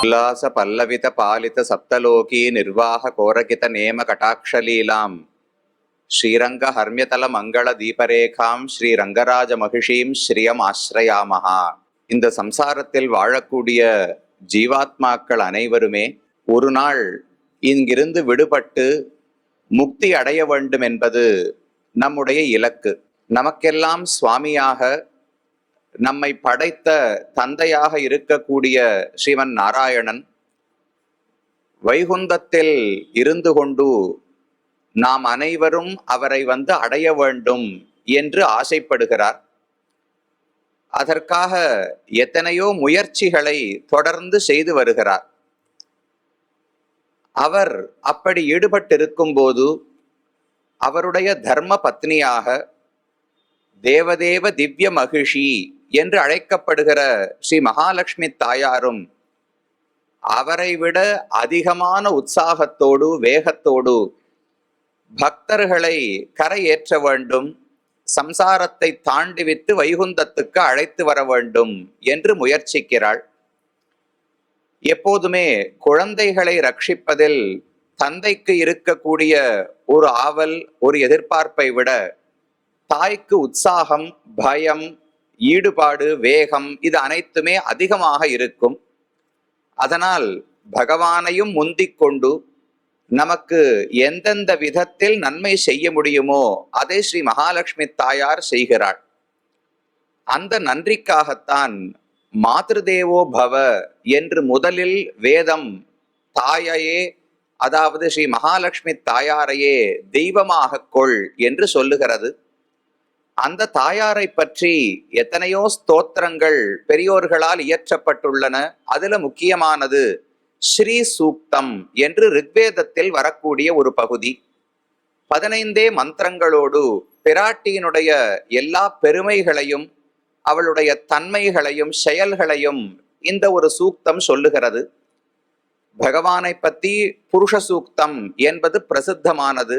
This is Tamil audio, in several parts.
ఉల్లాస పల్లవిత పాలిత సప్తలోకీ నిర్వాహ కోరకిత నేమ కటాక్షలీలాం శ్రీరంగ హర్మ్యతల మంగళ தீபரேகாம் ஸ்ரீ ரங்கராஜ மகிஷீம் ஸ்ரீயம் ஆஸ்ரயாமஹா. இந்த சம்சாரத்தில் வாழக்கூடிய ஜீவாத்மாக்கள் அனைவருமே ஒரு நாள் இங்கிருந்து விடுபட்டு முக்தி அடைய வேண்டும் என்பது நம்முடைய இலக்கு. நமக்கெல்லாம் சுவாமியாக நம்மை படைத்த தந்தையாக இருக்கக்கூடிய ஸ்ரீமன் நாராயணன் வைகுந்தத்தில் இருந்து கொண்டு நாம் அனைவரும் அவரை அடைய வேண்டும் என்று ஆசைப்படுகிறார். அதற்காக எத்தனையோ முயற்சிகளை தொடர்ந்து செய்து வருகிறார். அவர் அப்படி ஈடுபட்டிருக்கும் போது அவருடைய தர்ம பத்னியாக தேவதேவ திவ்ய மகிஷி என்று அழைக்கப்படுகிற ஸ்ரீ மகாலட்சுமி தாயாரும் அவரை விட அதிகமான உற்சாகத்தோடு வேகத்தோடு பக்தர்களை கரையேற்ற வேண்டும், சம்சாரத்தை தாண்டிவிட்டு வைகுந்தத்துக்கு அழைத்து வர வேண்டும் என்று முயற்சிக்கிறாள். எப்போதுமே குழந்தைகளை ரட்சிப்பதில் தந்தைக்கு இருக்கக்கூடிய ஒரு ஆவல், ஒரு எதிர்பார்ப்பை விட தாய்க்கு உற்சாகம், பயம், ஈடுபாடு, வேகம் இது அனைத்துமே அதிகமாக இருக்கும். அதனால் பகவானையும் முந்திக் கொண்டு நமக்கு எந்தெந்த விதத்தில் நன்மை செய்ய முடியுமோ அதை ஸ்ரீ மகாலட்சுமி தாயார் செய்கிறாள். அந்த நன்றிக்காகத்தான் மாத்ருதேவோ பவ என்று முதலில் வேதம் தாயையே, அதாவது ஸ்ரீ மகாலட்சுமி தாயாரையே தெய்வமாக கொள் என்று சொல்லுகிறது. அந்த தாயாரை பற்றி எத்தனையோ ஸ்தோத்திரங்கள் பெரியோர்களால் இயற்றப்பட்டுள்ளன. அதுல முக்கியமானது ஸ்ரீ சூக்தம் என்று ரிக்வேதத்தில் வரக்கூடிய ஒரு பகுதி. 15 மந்திரங்களோடு பிராட்டியினுடைய எல்லா பெருமைகளையும் அவளுடைய தன்மைகளையும் செயல்களையும் இந்த ஒரு சூக்தம் சொல்லுகிறது. பகவானை பற்றி புருஷ சூக்தம் என்பது பிரசித்தமானது.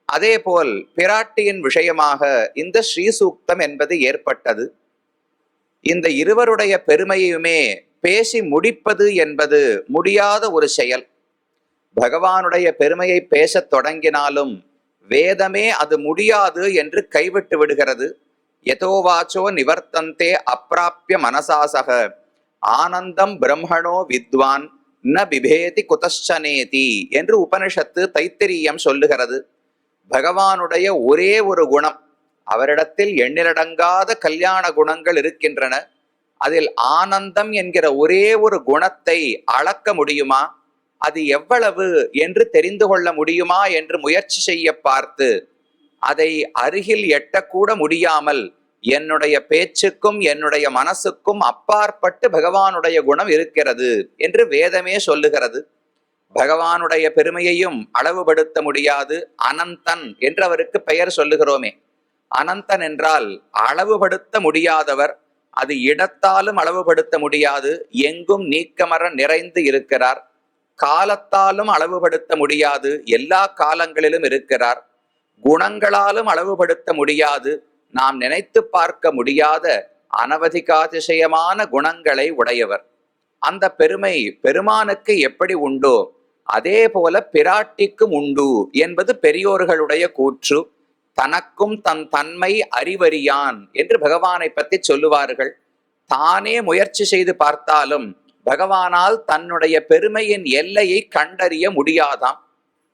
அதேபோல் பிராட்டியின் விஷயமாக இந்த ஸ்ரீசூக்தம் என்பது ஏற்பட்டது. இந்த இருவருடைய பெருமையுமே பேசி முடிப்பது என்பது முடியாத ஒரு செயல். பகவானுடைய பெருமையை பேசத் தொடங்கினாலும் வேதமே அது முடியாது என்று கைவிட்டு விடுகிறது. யதோவாச்சோ நிவர்த்தந்தே அப்பிராப்பிய மனசாசக ஆனந்தம் பிரம்மணோ வித்வான் ந பிபேதி குதச்சனேதி என்று உபனிஷத்து தைத்திரியம் சொல்லுகிறது. பகவானுடைய ஒரே ஒரு குணம், அவரிடத்தில் எண்ணிலடங்காத கல்யாண குணங்கள் இருக்கின்றன. அதில் ஆனந்தம் என்கிற ஒரே ஒரு குணத்தை அளக்க முடியுமா, அது எவ்வளவு என்று தெரிந்து கொள்ள முடியுமா என்று முயற்சி செய்ய பார்த்து அதை அருகில் எட்டக்கூட முடியாமல் என்னுடைய பேச்சுக்கும் என்னுடைய மனசுக்கும் அப்பாற்பட்டு பகவானுடைய குணம் இருக்கிறது என்று வேதமே சொல்லுகிறது. பகவானுடைய பெருமையையும் அளவுபடுத்த முடியாது. அனந்தன் என்று அவருக்கு பெயர் சொல்லுகிறோமே, அனந்தன் என்றால் அளவுபடுத்த முடியாதவர். அது இடத்தாலும் அளவுபடுத்த முடியாது. எங்கும் நீக்கமர நிறைந்து இருக்கிறார். காலத்தாலும் அளவுபடுத்த முடியாது, எல்லா காலங்களிலும் இருக்கிறார். குணங்களாலும் அளவுபடுத்த முடியாது, நாம் நினைத்து பார்க்க முடியாத அனவதிகாதிசயமான குணங்களை உடையவர். அந்த பெருமை பெருமானுக்கு எப்படி உண்டோ அதே போல பிராட்டிக்கும் உண்டு என்பது பெரியோர்களுடைய கூற்று. தனக்கும் தன் தன்மை அறிவறியான் என்று பகவானை பற்றி சொல்லுவார்கள். தானே முயற்சி செய்து பார்த்தாலும் பகவானால் தன்னுடைய பெருமையின் எல்லையை கண்டறிய முடியாதாம்.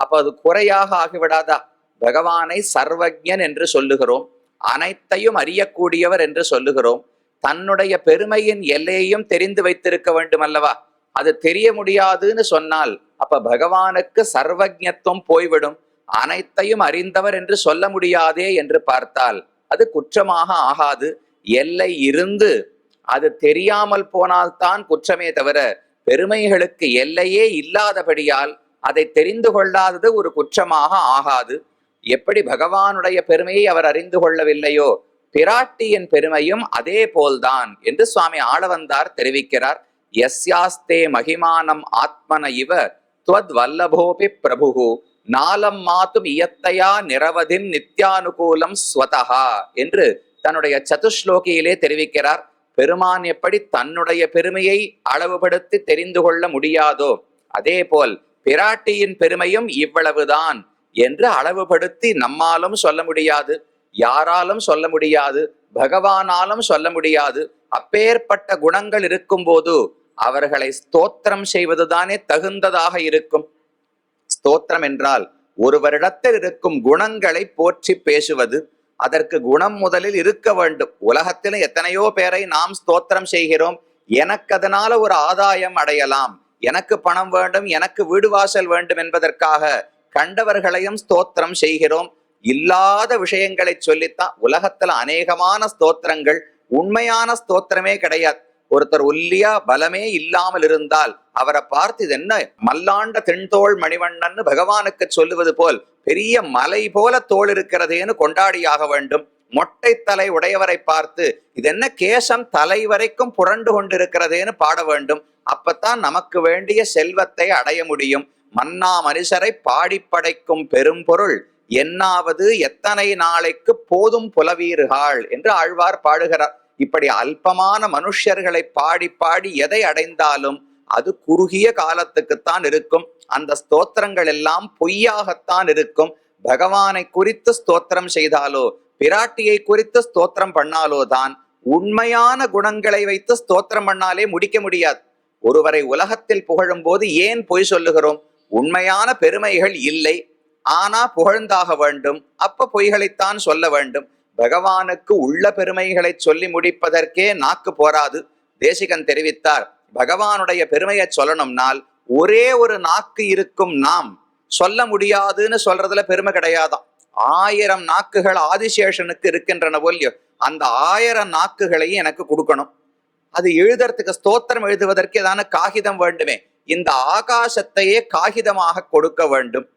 அப்ப அது குறையாக ஆகிவிடாதா? பகவானை சர்வஜன் என்று சொல்லுகிறோம், அனைத்தையும் அறியக்கூடியவர் என்று சொல்லுகிறோம். தன்னுடைய பெருமையின் எல்லையையும் தெரிந்து வைத்திருக்க வேண்டும் அல்லவா? அது தெரிய முடியாதுன்னு சொன்னால் அப்ப பகவானுக்கு சர்வஜத்துவம் போய்விடும். அனைத்தையும் அறிந்தவர் என்று சொல்ல முடியாதே என்று பார்த்தால் அது குற்றமாக ஆகாது. எல்லை இருந்து அது தெரியாமல் போனால்தான் குற்றமே தவிர பெருமைகளுக்கு எல்லையே இல்லாதபடியால் அதை தெரிந்து கொள்ளாதது ஒரு குற்றமாக ஆகாது. எப்படி பகவானுடைய பெருமையை அவர் அறிந்து கொள்ளவில்லையோ பிராட்டியின் பெருமையும் அதே போல்தான் என்று சுவாமி ஆளவந்தார் தெரிவிக்கிறார். யஸ்யாஸ்தே மகிமானம் ஆத்மன இவ துவத் வல்லபோபி பிரபு நாலம் மாத்தும் இயத்தையா நிரவதின் நித்யானுகூலம் ஸ்வதஹா என்று தன்னுடைய சதுஸ்லோகியிலே தெரிவிக்கிறார். பெருமான் எப்படி தன்னுடைய பெருமையை அளவுபடுத்தி தெரிந்து கொள்ள முடியாதோ அதே போல் பிராட்டியின் பெருமையும் இவ்வளவுதான் என்று அளவுபடுத்தி நம்மாலும் சொல்ல முடியாது, யாராலும் சொல்ல முடியாது, பகவானாலும் சொல்ல முடியாது. அப்பேற்பட்ட குணங்கள் இருக்கும் போது அவர்களை ஸ்தோத்திரம் செய்வதுதானே தகுந்ததாக இருக்கும். ஸ்தோத்திரம் என்றால் ஒருவரிடத்தில் இருக்கும் குணங்களை போற்றி பேசுவது. அதற்கு குணம் முதலில் இருக்க வேண்டும். உலகத்தில் எத்தனையோ பேரை நாம் ஸ்தோத்திரம் செய்கிறோம். எனக்கு அதனால ஒரு ஆதாயம் அடையலாம், எனக்கு பணம் வேண்டும், எனக்கு வீடு வாசல் வேண்டும் என்பதற்காக கண்டவர்களையும் ஸ்தோத்திரம் செய்கிறோம். இல்லாத விஷயங்களை சொல்லித்தான் உலகத்துல அநேகமான ஸ்தோத்திரங்கள். உண்மையான ஸ்தோத்திரமே கிடையாது. ஒருத்தர் ஒல்லியா பலமே இல்லாமல் இருந்தால் அவரை பார்த்து இது என்ன மல்லாண்ட தென்தோள் மணிவண்ணன்னு பகவானுக்கு சொல்லுவது போல் பெரிய மலை போல தோல் இருக்கிறதேன்னு கொண்டாடியாக வேண்டும். மொட்டை தலை உடையவரை பார்த்து இது என்ன கேசம் தலை வரைக்கும் புரண்டு கொண்டிருக்கிறதேன்னு பாட வேண்டும். அப்பத்தான் நமக்கு வேண்டிய செல்வத்தை அடைய முடியும். மன்னா மனுஷரை பாடி படைக்கும் பெரும் பொருள் என்னாவது எத்தனை நாளைக்கு போதும் புலவீர்கள் என்று ஆழ்வார் பாடுகிறார். இப்படி அல்பமான மனுஷர்களை பாடி பாடி எதை அடைந்தாலும் அது குறுகிய காலத்துக்குத்தான் இருக்கும். அந்த ஸ்தோத்திரங்கள் எல்லாம் பொய்யாகத்தான் இருக்கும். பகவானை குறித்து ஸ்தோத்திரம் செய்தாலோ பிராட்டியை குறித்து ஸ்தோத்திரம் பண்ணாலோ தான் உண்மையான குணங்களை வைத்து ஸ்தோத்திரம் பண்ணாலே முடிக்க முடியாது. ஒருவரை உலகத்தில் புகழும் போது ஏன் பொய் சொல்லுகிறோம்? உண்மையான பெருமைகள் இல்லை, ஆனா புகழ்ந்தாக வேண்டும், அப்ப பொய்களைத்தான் சொல்ல வேண்டும். பகவானுக்கு உள்ள பெருமைகளை சொல்லி முடிப்பதற்கே நாக்கு போராது. தேசிகன் தெரிவித்தார், பகவானுடைய பெருமையை சொல்லணும்னால் ஒரே ஒரு நாக்கு இருக்கும் நாம் சொல்ல முடியாதுன்னு சொல்றதுல பெருமை கிடையாதாம். 1000 நாக்குகள் ஆதிசேஷனுக்கு இருக்கின்றன போல்யோ, அந்த 1000 நாக்குகளையும் எனக்கு கொடுக்கணும். அது எழுதுறதுக்கு ஸ்தோத்திரம் எழுதுவதற்கு ஏதான காகிதம் வேண்டுமே, இந்த ஆகாசத்தையே காகிதமாக கொடுக்க வேண்டும்.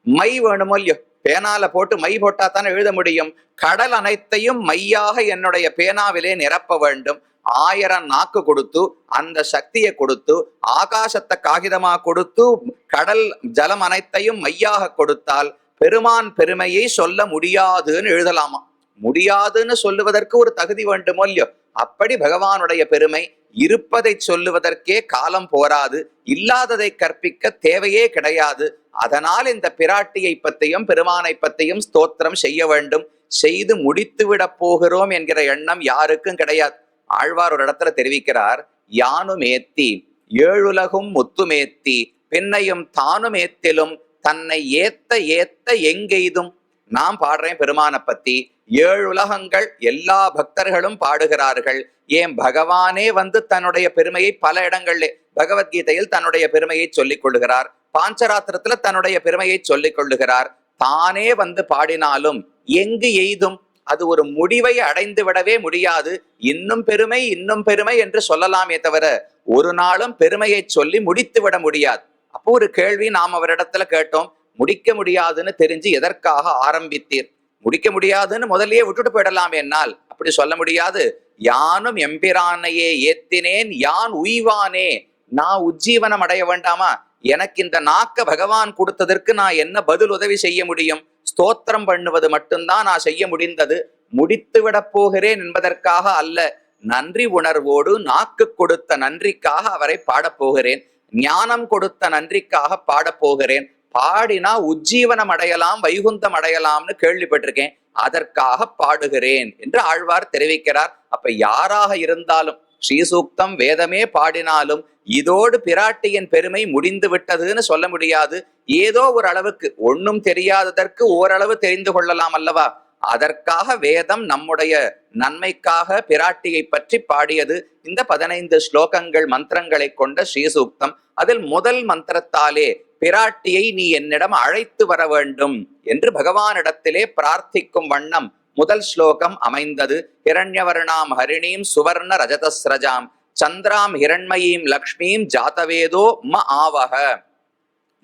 மை வேணுமோ இல்லையோ, பேனால போட்டு மை போட்டா தானே எழுத முடியும். கடல் அனைத்தையும் மையாக என்னுடைய பேனாவிலே நிரப்ப வேண்டும். 1000 நாக்கு கொடுத்து அந்த சக்தியை கொடுத்து ஆகாசத்தை காகிதமாக கொடுத்து கடல் ஜலம் அனைத்தையும் மையாக கொடுத்தால் பெருமான் பெருமையை சொல்ல முடியாதுன்னு எழுதலாமா? முடியாதுன்னு சொல்லுவதற்கு ஒரு தகுதி வேண்டுமோ இல்லையோ. அப்படி பகவானுடைய பெருமை இருப்பதை சொல்லுவதற்கே காலம் போராது, இல்லாததை கற்பிக்க தேவையே கிடையாது. அதனால் இந்த பிராட்டியை பற்றியும் பெருமானை பற்றியும் ஸ்தோத்திரம் செய்ய வேண்டும். செய்து முடித்து விட போகிறோம் என்கிற எண்ணம் யாருக்கும் கிடையாது. ஆழ்வார் ஒரு இடத்துல தெரிவிக்கிறார், யானும் ஏத்தி ஏழுலகும் முத்துமேத்தி பின்னையும் தானும் ஏத்திலும் தன்னை ஏத்த ஏத்த எங்கெய்தும். நான் பாடுறேன் பெருமானை பத்தி, 7 உலகங்கள் எல்லா பக்தர்களும் பாடுகிறார்கள். ஏன் பகவானே வந்து தன்னுடைய பெருமையை பல இடங்கள்ல பகவத்கீதையில் தன்னுடைய பெருமையை சொல்லிக் கொள்ளுகிறார், பாஞ்சராத்திரத்துல தன்னுடைய பெருமையை சொல்லிக் கொள்ளுகிறார். தானே வந்து பாடினாலும் எங்கு எய்தும்? அது ஒரு முடிவை அடைந்து விடவே முடியாது. இன்னும் பெருமை இன்னும் பெருமை என்று சொல்லலாமே தவிர ஒரு நாளும் பெருமையை சொல்லி முடித்து விட முடியாது. அப்போ ஒரு கேள்வி நாம் அவரிடத்துல கேட்டோம், முடிக்க முடியாதுன்னு தெரிஞ்சு எதற்காக ஆரம்பித்தீர்? முடிக்க முடியாதுன்னு முதல்லயே விட்டுட்டு போயிடலாம். என்னால் அப்படி சொல்ல முடியாது. யானும் எம்பிரானையே ஏத்தினேன் யான் உய்வானே. நான் உஜ்ஜீவனம் அடைய வேண்டாமா? எனக்கு இந்த நாக்க பகவான் கொடுத்ததற்கு நான் என்ன பதில் உதவி செய்ய முடியும்? ஸ்தோத்திரம் பண்ணுவது மட்டும்தான் நான் செய்ய முடிந்தது. முடித்து விட போகிறேன் என்பதற்காக அல்ல, நன்றி உணர்வோடு நாக்கு கொடுத்த நன்றிக்காக அவரை பாடப்போகிறேன். ஞானம் கொடுத்த நன்றிக்காக பாடப்போகிறேன். பாடினா உஜ்ஜீவனம் அடையலாம், வைகுந்தம் அடையலாம்னு கேள்விப்பட்டிருக்கேன், அதற்காக பாடுகிறேன் என்று ஆழ்வார் தெரிவிக்கிறார். அப்ப யாராக இருந்தாலும் ஸ்ரீசூக்தம் வேதமே பாடினாலும் இதோடு பிராட்டியின் பெருமை முடிந்து விட்டதுன்னு சொல்ல முடியாது. ஏதோ ஒரு அளவுக்கு, ஒன்னும் தெரியாததற்கு ஓரளவு தெரிந்து கொள்ளலாம் அல்லவா? அதற்காக வேதம் நம்முடைய நன்மைக்காக பிராட்டியை பற்றி பாடியது. இந்த 15 ஸ்லோகங்கள் மந்திரங்களை கொண்ட ஸ்ரீசூக்தம். அதில் முதல் மந்திரத்தாலே பிராட்டியை நீ என்னிடம் அழைத்து வர வேண்டும் என்று பகவானிடத்திலே பிரார்த்திக்கும் வண்ணம் முதல் ஸ்லோகம் அமைந்தது. ஹிரண்யவர்ணாம் ஹரிணீம் சுவர்ண ரஜதஸ்ரஜாம் சந்திராம் ஹிரண்மயீம் லக்ஷ்மீம் ஜாதவேதோ ம ஆவக.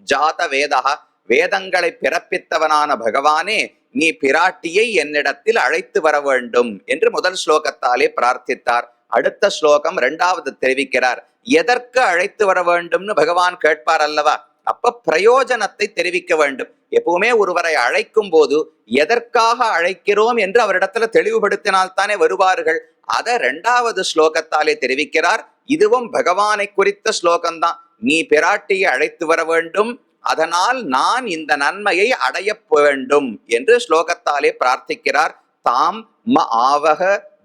ஜாதவேதா, வேதங்களை பிறப்பித்தவனான பகவானே, நீ பிராட்டியை என்னிடத்தில் அழைத்து வர வேண்டும் என்று முதல் ஸ்லோகத்தாலே பிரார்த்தித்தார். அடுத்த ஸ்லோகம் 2வது தெரிவிக்கிறார். எதற்கு அழைத்து வர வேண்டும்னு பகவான் கேட்பார் அல்லவா? அப்ப பிரயோஜனத்தை தெரிவிக்க வேண்டும். எப்பவுமே ஒருவரை அழைக்கும் போது எதற்காக அழைக்கிறோம் என்று அவரிடத்துல தெளிவுபடுத்தினால்தானே வருவார்கள். அத 2வது ஸ்லோகத்தாலே தெரிவிக்கிறார். இதுவும் பகவானை குறித்த ஸ்லோகம்தான். நீ பிராட்டியை அழைத்து வர வேண்டும், அதனால் நான் இந்த நன்மையை அடைய வேண்டும் என்று ஸ்லோகத்தாலே பிரார்த்திக்கிறார். தாம் ம ஆவக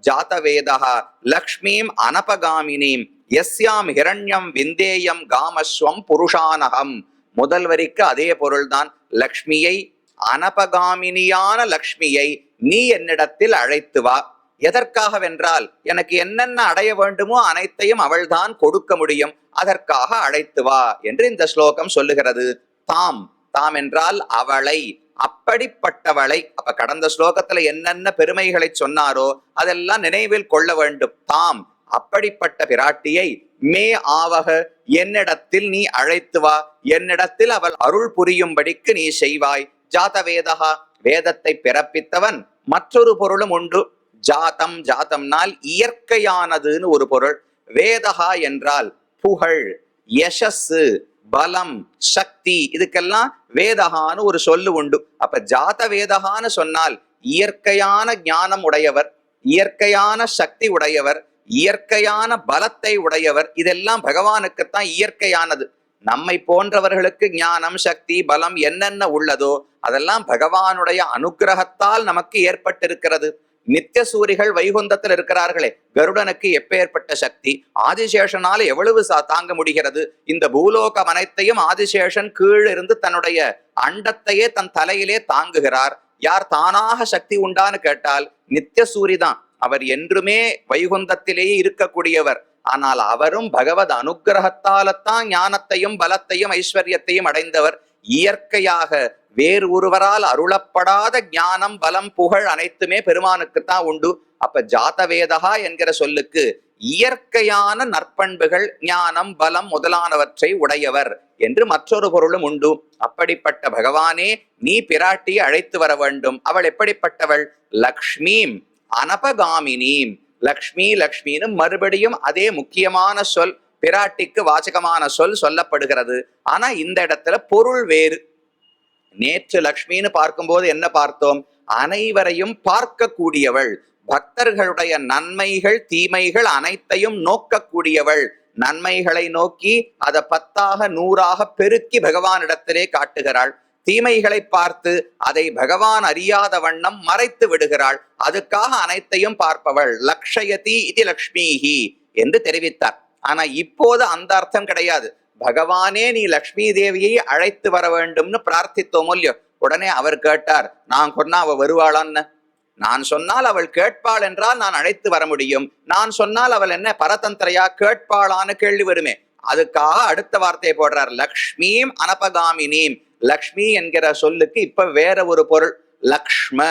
ஜாதவேதா லக்ஷ்மீம் அனபகாமினீம் யஸ்யாம் ஹிரண்யம் விந்தேயம் காமஸ்வம் புருஷானகம். முதல் வரிக்கு அதே பொருள்தான். லக்ஷ்மியை, அனபகாமினியான லக்ஷ்மியை நீ என்னிடத்தில் அழைத்து வா. எதற்காகவென்றால் எனக்கு என்னென்ன அடைய வேண்டுமோ அனைத்தையும் அவள்தான் கொடுக்க முடியும், அதற்காக அழைத்து வா என்று இந்த ஸ்லோகம் சொல்லுகிறது. தாம், தாம் என்றால் அவளை, அப்படிப்பட்டவளை. அப்ப கடந்த ஸ்லோகத்துல என்னென்ன பெருமைகளை சொன்னாரோ அதெல்லாம் நினைவில் கொள்ள வேண்டும். தாம், அப்படிப்பட்ட பிராட்டியை மே ஆவக, என்னிடத்தில் நீ அழைத்து வா, என்னிடத்தில் அவள் அருள் புரியும்படிக்கு நீ செய்வாய். ஜாதவேதா, வேதத்தை பிறப்பித்தவன். மற்றொரு பொருளும் உண்டு. ஜாதம், ஜாதம்னால் இயற்கையானதுன்னு ஒரு பொருள். வேதகா என்றால் புகழ், யசஸ், பலம், சக்தி, இதுக்கெல்லாம் வேதகான்னு ஒரு சொல்லு உண்டு. அப்ப ஜாத வேதகான்னு சொன்னால் இயற்கையான ஞானம் உடையவர், இயற்கையான சக்தி உடையவர், இயற்கையான பலத்தை உடையவர். இதெல்லாம் பகவானுக்குத்தான் இயற்கையானது. நம்மை போன்றவர்களுக்கு ஞானம், சக்தி, பலம் என்னென்ன உள்ளதோ அதெல்லாம் பகவானுடைய அனுகிரகத்தால் நமக்கு ஏற்பட்டிருக்கிறது. நித்திய சூரிகள் வைகுந்தத்தில் இருக்கிறார்களே, கருடனுக்கு எப்பேற்பட்ட சக்தி, ஆதிசேஷனால எவ்வளவு தாங்க முடிகிறது. இந்த பூலோகம் அனைத்தையும் ஆதிசேஷன் கீழ் இருந்து தன்னுடைய அண்டத்தையே தன் தலையிலே தாங்குகிறார். யார் தானாக சக்தி உண்டான்னு கேட்டால் நித்திய சூரிதான். அவர் என்றுமே வைகுந்தத்திலேயே இருக்கக்கூடியவர். ஆனால் அவரும் பகவத் அனுகிரகத்தால்தான் ஞானத்தையும் பலத்தையும் ஐஸ்வர்யத்தையும் அடைந்தவர். இயற்கையாக வேறு ஒருவரால் அருளப்படாத ஞானம், பலம், புகழ் அனைத்துமே பெருமானுக்குத்தான் உண்டு. அப்ப ஜாதவேதகா என்கிற சொல்லுக்கு இயற்கையான நற்பண்புகள், ஞானம், பலம் முதலானவற்றை உடையவர் என்று மற்றொரு பொருளும் உண்டு. அப்படிப்பட்ட பகவானே நீ பிராட்டியை அழைத்து வர வேண்டும். அவள் எப்படிப்பட்டவள்? லக்ஷ்மீம் அனபகாமினீம். லக்ஷ்மி, லக்ஷ்மின்னு மறுபடியும் அதே முக்கியமான சொல், பிராட்டிக்கு வாச்சகமான சொல் சொல்லப்படுகிறது. ஆனா இந்த இடத்துல பொருள் வேறு. நேற்று லக்ஷ்மின்னு பார்க்கும்போது என்ன பார்த்தோம்? அனைவரையும் பார்க்கக்கூடியவள், பக்தர்களுடைய நன்மைகள் தீமைகள் அனைத்தையும் நோக்கக்கூடியவள். நன்மைகளை நோக்கி அதை 10ஆக 100ஆக பெருக்கி பகவானிடத்திலே காட்டுகிறாள். தீமைகளை பார்த்து அதை பகவான் அறியாத வண்ணம் மறைத்து விடுகிறாள். அதுக்காக அனைத்தையும் பார்ப்பவள். லக்ஷயதி இது லக்ஷ்மிஹி என்று தெரிவித்தார். ஆனா இப்போது அந்த அர்த்தம் கிடையாது. பகவானே நீ லக்ஷ்மி தேவியை அழைத்து வர வேண்டும்னு பிரார்த்தித்தோம் இல்லையோ. உடனே அவர் கேட்டார், நான் சொன்னா அவ வருவாளான்னு? நான் சொன்னால் அவள் கேட்பாள் என்றால் நான் அழைத்து வர முடியும். நான் சொன்னால் அவள் என்ன பரதந்திரையா, கேட்பாளான்னு கேள்வி வருமே. அதுக்காக அடுத்த வார்த்தையை போடுறார், லக்ஷ்மீம் அனபகாமினீம். லக்ஷ்மி என்கிற சொல்லுக்கு இப்ப வேற ஒரு பொருள். லக்ஷ்ம,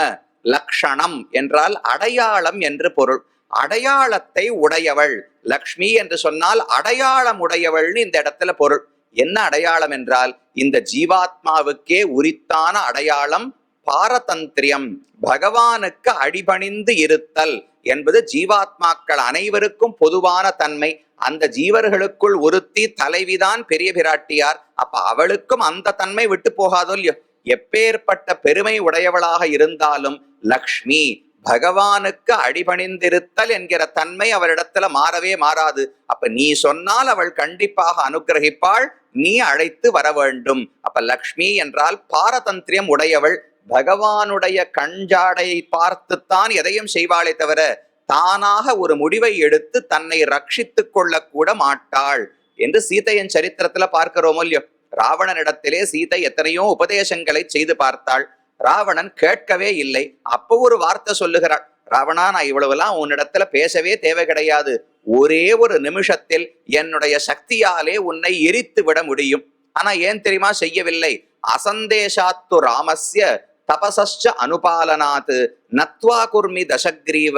லக்ஷணம் என்றால் அடையாளம் என்று பொருள். அடையாளத்தை உடையவள். லக்ஷ்மி என்று சொன்னால் அடையாளம் உடையவள்னு இந்த இடத்துல பொருள். என்ன அடையாளம் என்றால் இந்த ஜீவாத்மாவுக்கே உரித்தான அடையாளம் பாரதந்திரியம். பகவானுக்கு அடிபணிந்து இருத்தல் என்பது ஜீவாத்மாக்கள் அனைவருக்கும் பொதுவான தன்மை. அந்த ஜீவர்களுக்குள் ஒருத்தி தலைவிதான் பெரிய பிராட்டியார். அப்ப அவளுக்கும் அந்த தன்மை விட்டு போகாதோ இல்லையோ. எப்பேற்பட்ட பெருமை உடையவளாக இருந்தாலும் லக்ஷ்மி, பகவானுக்கு அடிபணிந்திருத்தல் என்கிற தன்மை அவரிடத்துல மாறவே மாறாது. அப்ப நீ சொன்னால் அவள் கண்டிப்பாக அனுகிரகிப்பாள், நீ அழைத்து வர வேண்டும். அப்ப லக்ஷ்மி என்றால் பாரதந்திரியம் உடையவள். பகவானுடைய கஞ்சாடையை பார்த்துத்தான் எதையும் செய்வாளே தவிர தானாக ஒரு முடிவை எடுத்து தன்னை ரட்சித்துக் கொள்ள கூட மாட்டாள் என்று சீதையின் சரித்திரத்துல பார்க்கிறோமோ இல்லையோ. ராவணனிடத்திலே சீதை எத்தனையோ உபதேசங்களை செய்து பார்த்தாள். ராவணன் கேட்கவே இல்லை. அப்போ ஒரு வார்த்தை சொல்லுகிறாள், ராவணா, நான் இவ்வளவுலாம் உன்னிடத்துல பேசவே தேவை கிடையாது. ஒரே ஒரு நிமிஷத்தில் என்னுடைய சக்தியாலே உன்னை எரித்து விட முடியும். ஆனா ஏன் தெரியுமா செய்யவில்லை? அசந்தேஷாத்து ராமஸ்ய தபசஸ்ச அனுபாலனாத் நத்வா குர்மி தசக்ரீவ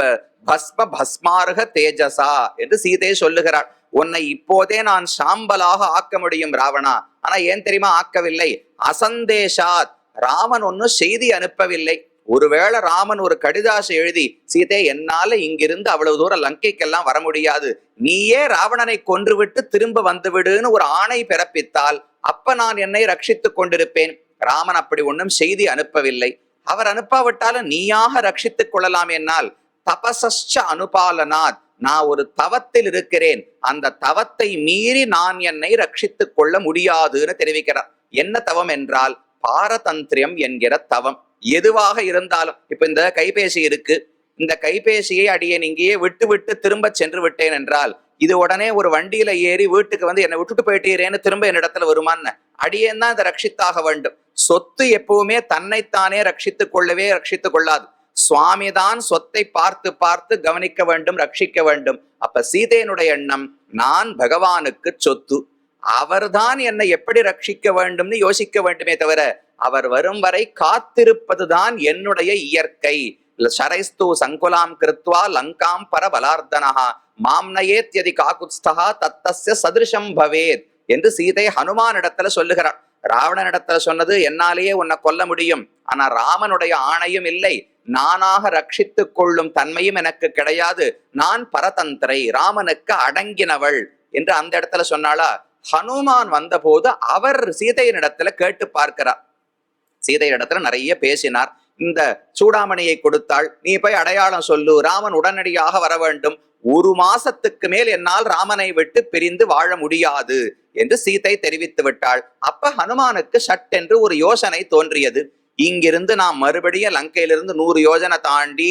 பஸ்ம பஸ்மார்க தேஜசா என்று சீதை சொல்லுகிறாள். உன்னை இப்போதே நான் சாம்பலாக ஆக்க முடியும் ராவணா. ஆனா ஏன் தெரியுமா ஆக்கவில்லை? அசந்தேஷாத், ராமன் ஒன்னும் செய்தி அனுப்பவில்லை. ஒருவேளை ராமன் ஒரு கடிதாசை எழுதி, சீதை என்னால இங்கிருந்து அவ்வளவு தூரம் லங்கைக்கெல்லாம் வர முடியாது, நீயே ராவணனை கொன்றுவிட்டு திரும்ப வந்து விடுன்னு ஒரு ஆணை பிறப்பித்தால் அப்ப நான் என்னை ரட்சித்துக் கொண்டிருப்பேன். ராமன் அப்படி ஒன்றும் செய்தி அனுப்பவில்லை. அவர் அனுப்பாவிட்டாலும் நீயாக ரட்சித்துக் கொள்ளலாம். என்னால் தபசஸ்ச அனுபாலனாத், நான் ஒரு தவத்தில் இருக்கிறேன், அந்த தவத்தை மீறி நான் என்னை ரட்சித்துக் கொள்ள முடியாதுன்னு தெரிவிக்கிறார். என்ன தவம் என்றால் பாரதந்திரியம் என்கிற தவம். எதுவாக இருந்தாலும், இப்ப இந்த கைபேசி இருக்கு, இந்த கைபேசியை அடியேன் இங்கேயே விட்டு விட்டு திரும்ப சென்று விட்டேன் என்றால், இது உடனே ஒரு வண்டியில ஏறி வீட்டுக்கு வந்து என்னை விட்டுட்டு போயிட்டீரேன்னு திரும்ப என்னிடத்துல வருமான்னு? அடியேன் தான் இதை ரட்சித்தாக வேண்டும். சொத்து எப்பவுமே தன்னைத்தானே ரட்சித்துக் கொள்ளவே ரட்சித்துக் கொள்ளாது. சுவாமிதான் சொத்தை பார்த்து பார்த்து கவனிக்க வேண்டும், ரட்சிக்க வேண்டும். அப்ப சீதையனுடைய எண்ணம், நான் பகவானுக்கு சொத்து, அவர்தான் என்னை எப்படி ரட்சிக்க வேண்டும்னு யோசிக்க வேண்டுமே தவிர அவர் வரும் வரை காத்திருப்பதுதான் என்னுடைய இயற்கை. சரைஸ்து சங்குலாம் கிருத்வா லங்காம் பரபலார்த்தனஹா மாம்னயேத்யதி காகுத்ஸ்தஹா தத்தஸ்ய சதிருஷம் பவேத் என்று சீதை ஹனுமானிடத்துல சொல்லுகிறார். ராவணனிடத்துல சொன்னது என்னாலேயே உன்னை கொல்ல முடியும், ஆனா ராமனுடைய ஆணையும் இல்லை, நானாக ரட்சித்துக் கொள்ளும் தன்மையும் எனக்கு கிடையாது, நான் பரதந்திரை, ராமனுக்கு அடங்கினவள் என்று அந்த இடத்துல சொன்னாளா. ஹனுமான் வந்த போது அவர் சீதையினிடத்துல கேட்டு பார்க்கிறார். சீதையிடத்துல நிறைய பேசினார். இந்த சூடாமணியை கொடுத்தாள், நீ போய் அடையாளம் சொல்லு, ராமன் உடனடியாக வர வேண்டும், ஒரு மாசத்துக்கு மேல் என்னால் ராமனை விட்டு பிரிந்து வாழ முடியாது என்று சீதை தெரிவித்து விட்டாள். அப்ப ஹனுமானுக்கு சட்டென்று ஒரு யோசனை தோன்றியது. இங்கிருந்து நாம் மறுபடியும் லங்கையிலிருந்து 100 யோஜனை தாண்டி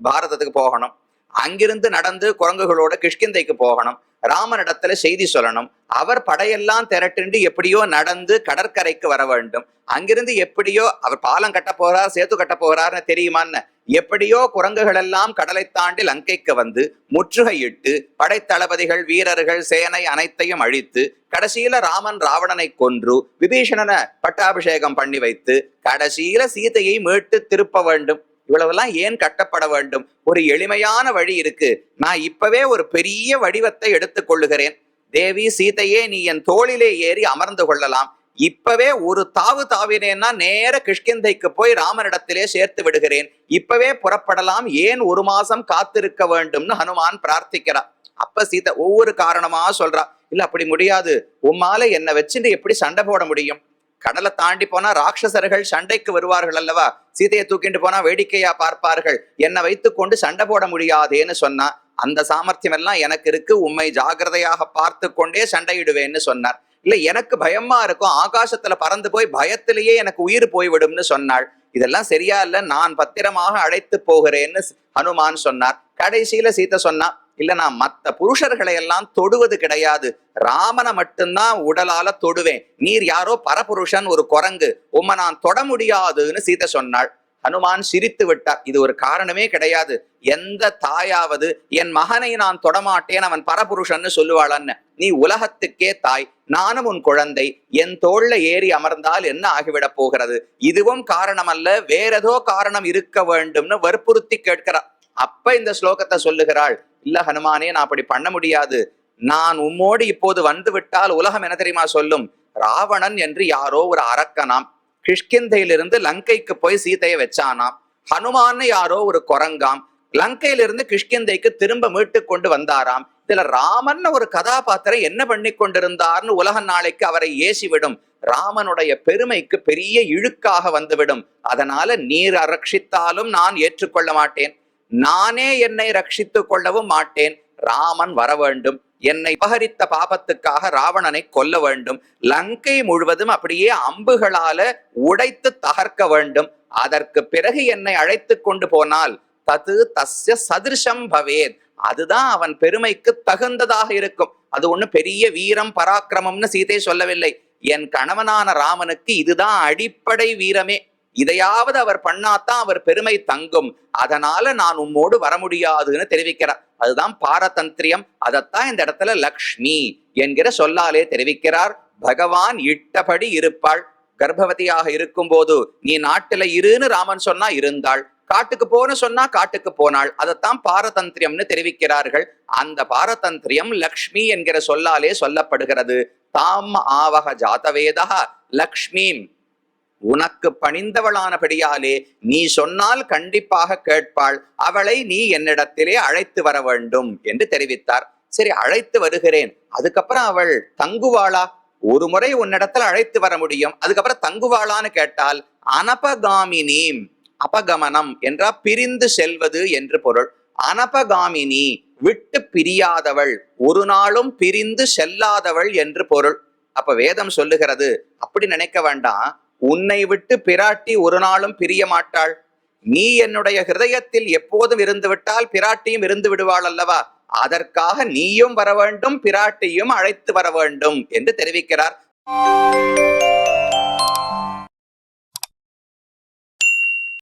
பாரதத்துக்கு போகணும், அங்கிருந்து நடந்து குரங்குகளோட கிஷ்கிந்தைக்கு போகணும், ராமனிடத்துல செய்தி சொல்லணும், அவர் படையெல்லாம் திரட்டு எப்படியோ நடந்து கடற்கரைக்கு வர வேண்டும், அங்கிருந்து எப்படியோ அவர் பாலம் கட்ட போறார், சேத்து கட்ட போறார்னு தெரியுமான்னு, எப்படியோ குரங்குகள் எல்லாம் கடலை தாண்டி லங்கைக்கு வந்து முற்றுகையிட்டு படைத்தளபதிகள் வீரர்கள் சேனை அனைத்தையும் அழித்து கடைசியில ராமன் ராவணனை கொன்று விபீஷணனை பட்டாபிஷேகம் பண்ணி வைத்து கடைசியில சீதையை மீட்டு திருப்ப வேண்டும். இவ்வளவெல்லாம் ஏன் கட்டப்பட வேண்டும்? ஒரு எளிமையான வழி இருக்கு. நான் இப்பவே ஒரு பெரிய வடிவத்தை எடுத்துக் கொள்ளுகிறேன். தேவி சீதையே, நீ என் தோளிலே ஏறி அமர்ந்து கொள்ளலாம். இப்பவே ஒரு தாவு தாவினேன்னா நேர கிஷ்கிந்தைக்கு போய் ராமனிடத்திலே சேர்த்து விடுகிறேன். இப்பவே புறப்படலாம், ஏன் 1 மாசம் காத்திருக்க வேண்டும்னு ஹனுமான் பிரார்த்திக்கிறார். அப்ப சீதை ஒவ்வொரு காரணமா சொல்றா. இல்ல அப்படி முடியாது, உம்மால என்னை வச்சுட்டு எப்படி சண்டை போட முடியும்? கடலை தாண்டி போனா ராட்சசர்கள் சண்டைக்கு வருவார்கள் அல்லவா, சீதையை தூக்கிட்டு போனா வேடிக்கையா பார்ப்பார்கள், என்னை வைத்துக் கொண்டு சண்டை போட முடியாதேன்னு சொன்னா, அந்த சாமர்த்தியம் எல்லாம் எனக்கு இருக்கு, உம்மை ஜாகிரதையாக பார்த்து கொண்டே சண்டையிடுவேன்னு சொன்னார். இல்ல எனக்கு பயமா இருக்கும், ஆகாசத்துல பறந்து போய் பயத்திலேயே எனக்கு உயிர் போய்விடும்னு சொன்னாள். இதெல்லாம் சரியா இல்ல, நான் பத்திரமாக அழைத்து போகிறேன்னு ஹனுமான் சொன்னார். கடைசியில சீதை சொன்னா, இல்ல நான் மத்த புருஷர்களை எல்லாம் தொடுவது கிடையாது, ராமனை மட்டும்தான் உடலால தொடுவேன், நீர் யாரோ பரபுருஷன், ஒரு குரங்கு, உம்மை நான் தொட முடியாதுன்னு சீதை சொன்னாள். ஹனுமான் சிரித்து விட்டார். இது ஒரு காரணமே கிடையாது. எந்த தாயாவது என் மகனை நான் தொடமாட்டேன், அவன் பரபுருஷன்னு சொல்லுவாளன்னு? நீ உலகத்துக்கே தாய், நானும் உன் குழந்தை, என் தோள்ல ஏறி அமர்ந்தால் என்ன ஆகிவிட போகிறது? இதுவும் காரணம் அல்ல, வேறேதோ காரணம் இருக்க வேண்டும்னு வற்புறுத்தி கேட்கிறார். அப்ப இந்த ஸ்லோகத்தை சொல்லுகிறாள், இல்ல ஹனுமானே, நான் அப்படி பண்ண முடியாது, நான் உம்மோடு இப்போது வந்து விட்டால் உலகம் என்ன தெரியுமா சொல்லும்? ராவணன் என்று யாரோ ஒரு அரக்கனாம், கிஷ்கிந்தையிலிருந்து லங்கைக்கு போய் சீதையை வச்சானாம், ஹனுமான்னு யாரோ ஒரு குரங்காம், லங்கையிலிருந்து கிஷ்கிந்தைக்கு திரும்ப மீட்டு கொண்டு வந்தாராம், இதுல ராமன் ஒரு கதாபாத்திரம் என்ன பண்ணி கொண்டிருந்தார்னு உலகம் நாளைக்கு அவரை ஏசிவிடும், ராமனுடைய பெருமைக்கு பெரிய இழுக்காக வந்துவிடும், அதனால நீர் ரட்சித்தாலும் நான் ஏற்றுக்கொள்ள மாட்டேன், நானே என்னை ரட்சித்துக் கொள்ளவும் மாட்டேன், ராமன் வர வேண்டும், என்னை அபகரித்த பாபத்துக்காக ராவணனை கொல்ல வேண்டும், லங்கை முழுவதும் அப்படியே அம்புகளால உடைத்து தகர்க்க வேண்டும், அதற்கு பிறகு என்னை அழைத்து கொண்டு போனால் தது தஸ்ய சதிருஷம் பவேத், அதுதான் அவன் பெருமைக்கு தகுந்ததாக இருக்கும். அது ஒண்ணு பெரிய வீரம் பராக்கிரமம்னு சீதை சொல்லவில்லை, என் கணவனான ராமனுக்கு இதுதான் அடிப்படை வீரமே, இதையாவது அவர் பண்ணாதான் அவர் பெருமை தங்கும், அதனால நான் உம்மோடு வர முடியாதுன்னு தெரிவிக்கிறார். அதுதான் பாரதந்திரியம். அதைத்தான் இந்த இடத்துல லக்ஷ்மி என்கிற சொல்லாலே தெரிவிக்கிறார். பகவான் இட்டபடி இருப்பாள். கர்ப்பவதியாக இருக்கும் போது நீ நாட்டுல இருன்னு ராமன் சொன்னா இருந்தாள், காட்டுக்கு போன்னு சொன்னா காட்டுக்கு போனாள், அதைத்தான் பாரதந்திரியம்னு தெரிவிக்கிறார்கள். அந்த பாரதந்திரியம் லக்ஷ்மி என்கிற சொல்லாலே சொல்லப்படுகிறது. தாம் ஆவக ஜாதவேதா லக்ஷ்மி, உனக்கு பணிந்தவளானபடியாலே நீ சொன்னால் கண்டிப்பாக கேட்பாள், அவளை நீ என்னிடத்திலே அழைத்து வர வேண்டும் என்று தெரிவித்தார். சரி, அழைத்து வருகிறேன், அதுக்கப்புறம் அவள் தங்குவாளா? ஒரு முறை உன்னிடத்துல அழைத்து வர முடியும், அதுக்கப்புறம் தங்குவாளான்னு கேட்டால் அனபகாமினி, அபகமனம் என்றா பிரிந்து செல்வது என்று பொருள். அனபகாமினி விட்டு பிரியாதவள், ஒரு நாளும் பிரிந்து செல்லாதவள் என்று பொருள். அப்ப வேதம் சொல்லுகிறது, அப்படி நினைக்க வேண்டாம், உன்னை விட்டு பிராட்டி ஒரு நாளும் பிரிய மாட்டாள். நீ என்னுடைய ஹிருதயத்தில் எப்போதும் இருந்து விட்டால் பிராட்டியும் இருந்து விடுவாள் அல்லவா, அதற்காக நீயும் வர வேண்டும், பிராட்டியும் அழைத்து வர வேண்டும் என்று தெரிவிக்கிறார்.